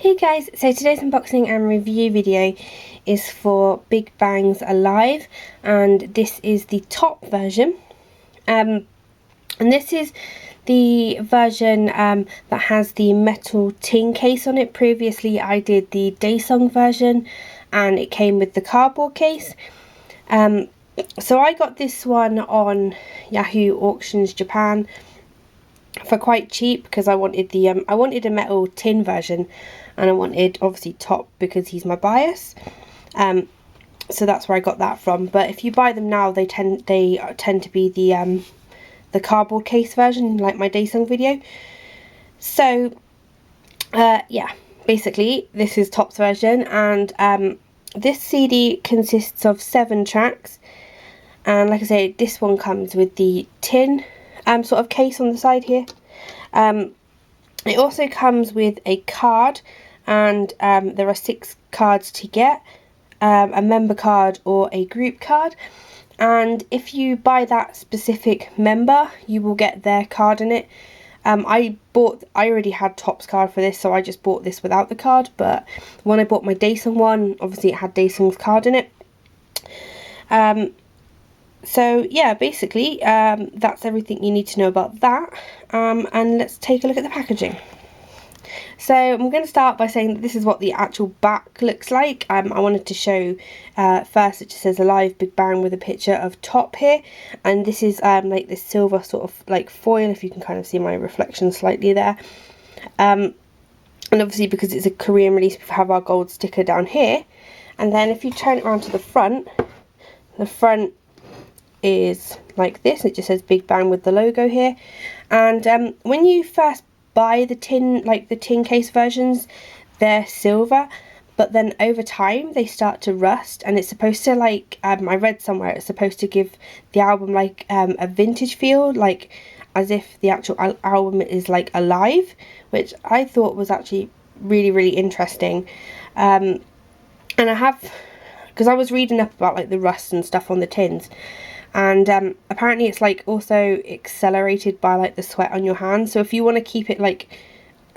Hey guys, so today's unboxing and review video is for Big Bang's Alive, and this is the top version. And this is the version that has the metal tin case on it. Previously I did the Daesung version and it came with the cardboard case. So I got this one on Yahoo Auctions Japan for quite cheap because I wanted the I wanted a metal tin version, and I wanted obviously T.O.P because he's my bias. So that's where I got that from. But if you buy them now, they tend to be the cardboard case version, like my Daesung video. So yeah, basically this is T.O.P's version, and this CD consists of 7 tracks, and like I say, this one comes with the tin sort of case on the side here. It also comes with a card, and there are 6 cards to get, a member card or a group card, and if you buy that specific member you will get their card in it. I already had T.O.P's card for this, so I just bought this without the card, but when I bought my Daesung one, obviously it had Daesung's card in it. So yeah, basically that's everything you need to know about that, and let's take a look at the packaging. So I'm going to start by saying that this is what the actual back looks like. I wanted to show first, it just says Alive Big Bang with a picture of T.O.P here, and this is like this silver sort of like foil, if you can kind of see my reflection slightly there. And obviously because it's a Korean release, we have our gold sticker down here, and then if you turn it around to the front is like this. It just says Big Bang with the logo here, and when you first buy the tin case versions, they're silver, but then over time they start to rust, and it's supposed to like I read somewhere it's supposed to give the album like a vintage feel, like as if the actual album is like alive, which I thought was actually really interesting. And I have, because I was reading up about like the rust and stuff on the tins, and apparently it's like also accelerated by like the sweat on your hands. So if you want to keep it like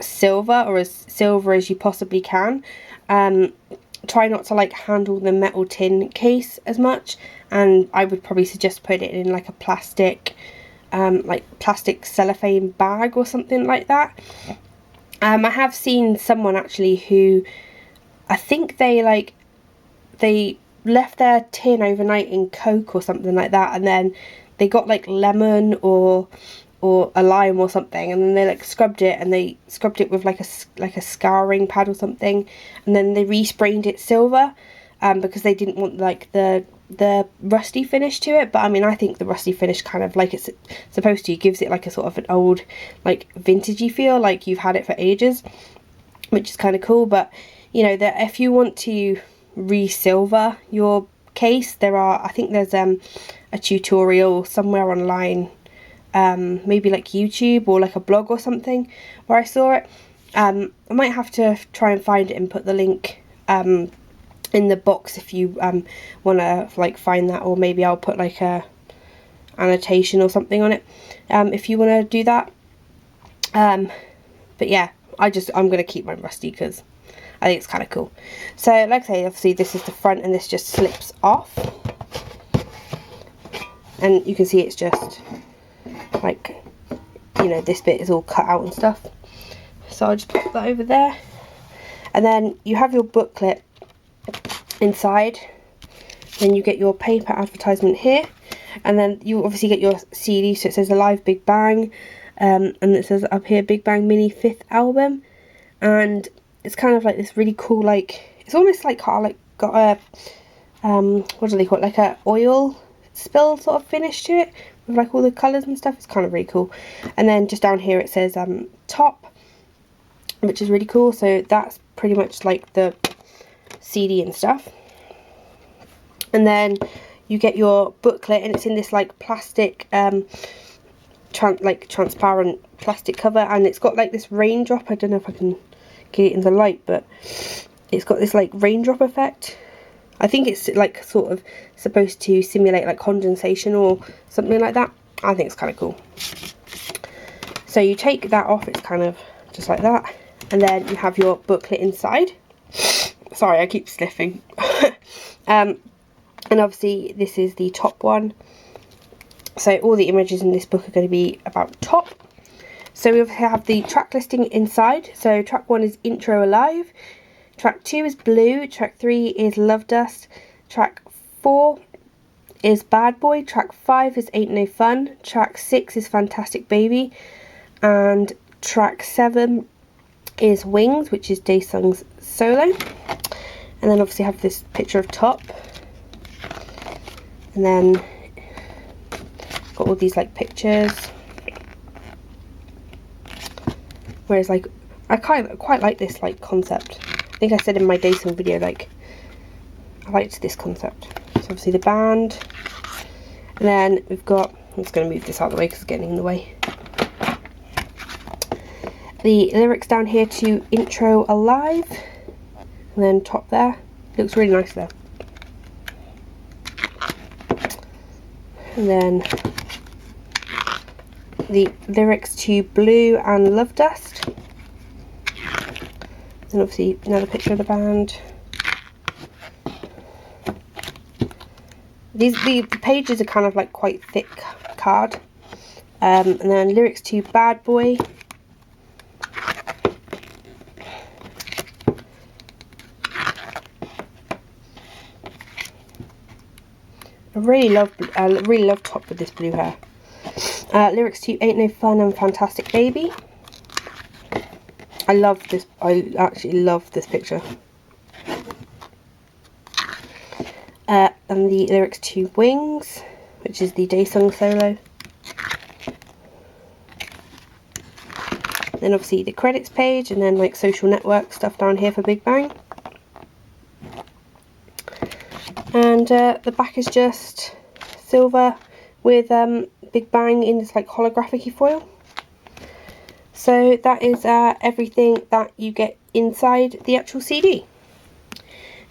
silver, or as silver as you possibly can, try not to like handle the metal tin case as much, and I would probably suggest put it in like a plastic cellophane bag or something like that. I have seen someone actually who, I think they left their tin overnight in Coke or something like that, and then they got like lemon or a lime or something, and then they like scrubbed it with like a scouring pad or something, and then they resprayed it silver because they didn't want like the rusty finish to it. But I mean, I think the rusty finish kind of like it's supposed to, gives it like a sort of an old like vintagey feel, like you've had it for ages, which is kind of cool. But you know, that if you want to re-silver your case, I think there's a tutorial somewhere online, maybe like YouTube or like a blog or something where I saw it. I might have to try and find it and put the link in the box if you want to like find that, or maybe I'll put like a annotation or something on it if you want to do that. But yeah, I'm gonna keep mine rusty because I think it's kind of cool. So like I say, obviously this is the front, and this just slips off, and you can see it's just like, you know, this bit is all cut out and stuff. So I'll just put that over there, and then you have your booklet inside, then you get your paper advertisement here, and then you obviously get your CD. So it says Alive Big Bang, and it says up here Big Bang Mini 5th album, and it's kind of like this really cool, like it's almost like got a what do they call it, like a oil spill sort of finish to it with like all the colours and stuff. It's kind of really cool. And then just down here it says T.O.P, which is really cool. So that's pretty much like the CD and stuff. And then you get your booklet, and it's in this like plastic transparent plastic cover, and it's got like this raindrop. I don't know if I can get it in the light, but it's got this like raindrop effect. I think it's like sort of supposed to simulate like condensation or something like that. I think it's kind of cool. So you take that off, it's kind of just like that, and then you have your booklet inside. Sorry, I keep sniffing. And obviously this is the top one. So all the images in this book are going to be about T.O.P. So we have the track listing inside. So track 1 is Intro Alive. Track 2 is Blue. Track 3 is Love Dust. Track 4 is Bad Boy. Track 5 is Ain't No Fun. Track 6 is Fantastic Baby. And track 7 is Wings, which is Daesung's solo. And then obviously have this picture of T.O.P. And then got all these like pictures. Whereas like I quite like this like concept. I think I said in my Daesung video like I liked this concept. So obviously the band, and then we've got, I'm just going to move this out of the way because it's getting in the way. The lyrics down here to Intro Alive, and then T.O.P there. Looks really nice there. And then the lyrics to Blue and Love Dust. And obviously another picture of the band. The pages are kind of like quite thick card. And then lyrics to Bad Boy. I really love T.O.P with this blue hair. Lyrics to Ain't No Fun and Fantastic Baby. I love this. I actually love this picture. And the lyrics to Wings, which is the Daesung solo. Then obviously the credits page, and then like social network stuff down here for Big Bang. And the back is just silver with Big Bang in this like holographic-y foil. So that is everything that you get inside the actual CD.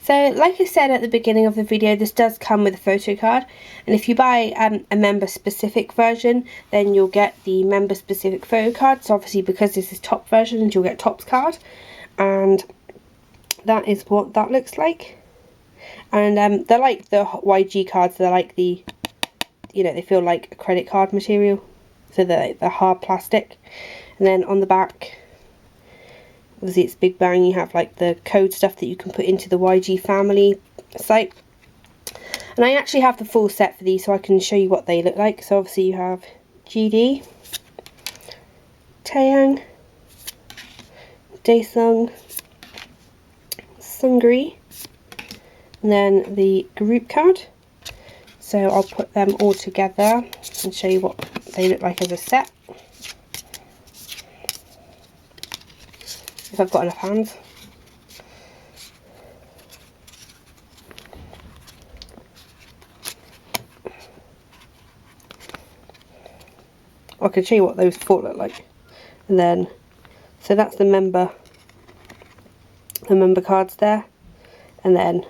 So like I said at the beginning of the video, this does come with a photo card, and if you buy a member specific version, then you'll get the member specific photo card. So obviously because this is T.O.P version, you'll get T.O.P's card, and that is what that looks like. And they're like the YG cards, they're like the, you know, they feel like a credit card material, so they're hard plastic. And then on the back, obviously it's Big Bang, you have like the code stuff that you can put into the YG family site. And I actually have the full set for these, so I can show you what they look like. So obviously you have GD, Taeyang, Daesung, Sungri, and then the group card. So I'll put them all together and show you what they look like as a set, if I've got enough hands. I can show you what those four look like. And then, so that's the member cards there, and then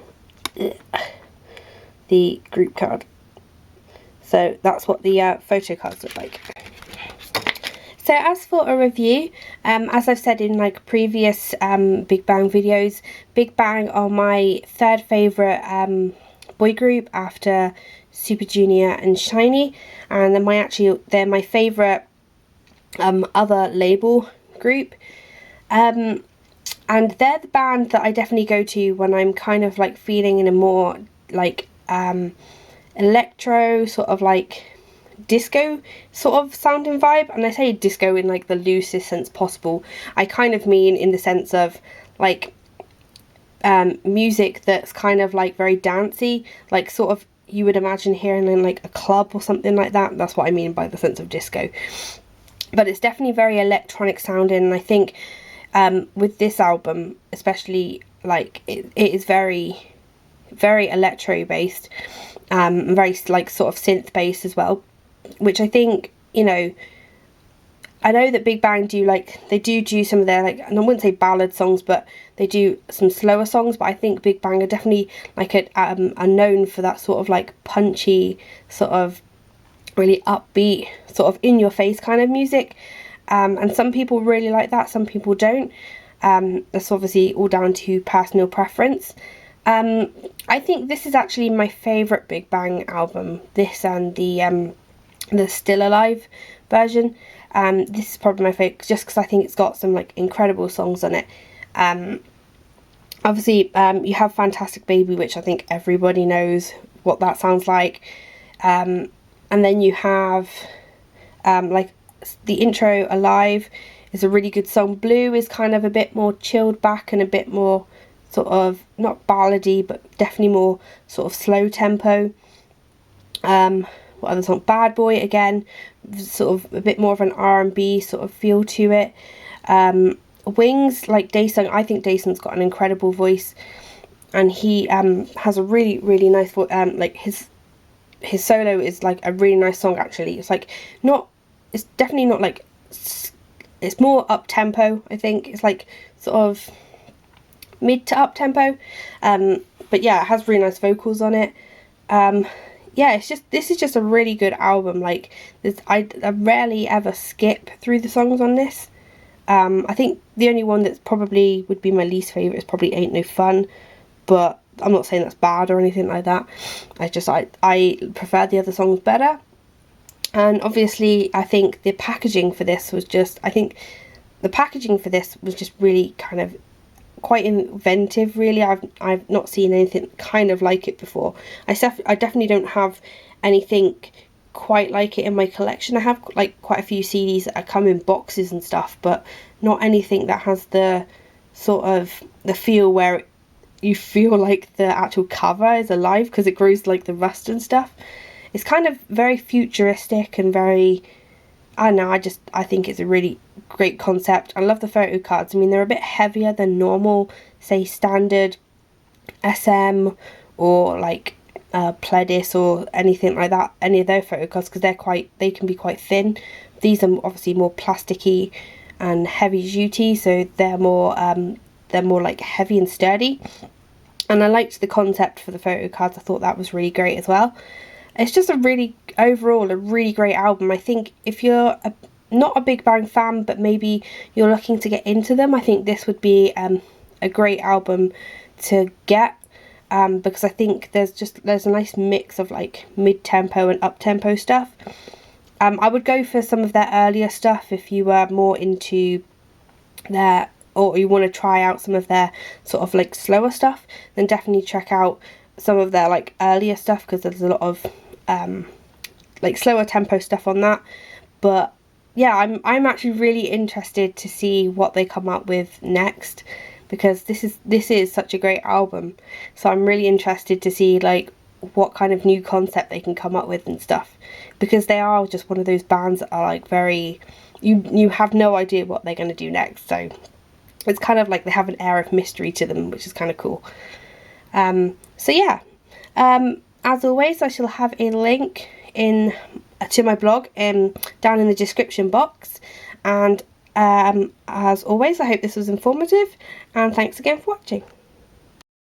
the group card. So that's what the photo cards look like. So as for a review, as I've said in like previous Big Bang videos, Big Bang are my third favourite boy group after Super Junior and SHINee, and they're my favourite other label group. And they're the band that I definitely go to when I'm kind of like feeling in a more like electro, sort of like disco sort of sounding vibe. And I say disco in like the loosest sense possible. I kind of mean in the sense of like music that's kind of like very dancey, like sort of you would imagine hearing in like a club or something like that. That's what I mean by the sense of disco. But it's definitely very electronic sounding, and I think with this album especially, like it is very electro based, very like sort of synth based as well, which I think, you know, I know that Big Bang do like, they do some of their like, and I wouldn't say ballad songs, but they do some slower songs, but I think Big Bang are definitely like are known for that sort of like punchy, sort of really upbeat, sort of in your face kind of music. And some people really like that, some people don't. That's obviously all down to personal preference. I think this is actually my favourite Big Bang album, this and the Still Alive version. This is probably my favourite just because I think it's got some like incredible songs on it. Obviously you have Fantastic Baby, which I think everybody knows what that sounds like, and then you have like the intro, Alive, is a really good song. Blue is kind of a bit more chilled back and a bit more sort of, not ballady, but definitely more sort of slow tempo. What other song? Bad Boy, again, sort of a bit more of an R&B sort of feel to it. Wings, like Daesung, I think Daesung's got an incredible voice, and he has a really, really nice voice. Like his solo is like a really nice song actually. It's like not, it's definitely not like, it's more up tempo, I think. It's like sort of mid to up tempo, but yeah, it has really nice vocals on it. Yeah, it's just, this is just a really good album. Like I rarely ever skip through the songs on this. I think the only one that's probably would be my least favourite is probably Ain't No Fun, but I'm not saying that's bad or anything like that. I prefer the other songs better. And obviously I think the packaging for this was just, really kind of quite inventive, really. I've not seen anything kind of like it before. I definitely don't have anything quite like it in my collection. I have like quite a few CDs that come in boxes and stuff, but not anything that has the sort of the feel where you feel like the actual cover is alive because it grows like the rust and stuff. It's kind of very futuristic and very, I don't know, I think it's a really great concept. I love the photo cards. I mean, they're a bit heavier than normal, say, standard SM or like Pledis or anything like that, any of their photo cards, because they can be quite thin. These are obviously more plasticky and heavy duty, so they're more like heavy and sturdy. And I liked the concept for the photo cards. I thought that was really great as well. It's just overall a really great album. I think if you're not a Big Bang fan, but maybe you're looking to get into them, I think this would be a great album to get, because I think there's a nice mix of like mid-tempo and up-tempo stuff. I would go for some of their earlier stuff if you were more into their, or you want to try out some of their sort of like slower stuff, then definitely check out some of their like earlier stuff, because there's a lot of like slower tempo stuff on that. But yeah, I'm actually really interested to see what they come up with next, because this is such a great album. So I'm really interested to see like what kind of new concept they can come up with and stuff, because they are just one of those bands that are like very, you have no idea what they're going to do next. So it's kind of like they have an air of mystery to them, which is kind of cool. So yeah, as always, I shall have a link to my blog down in the description box, and as always, I hope this was informative, and thanks again for watching.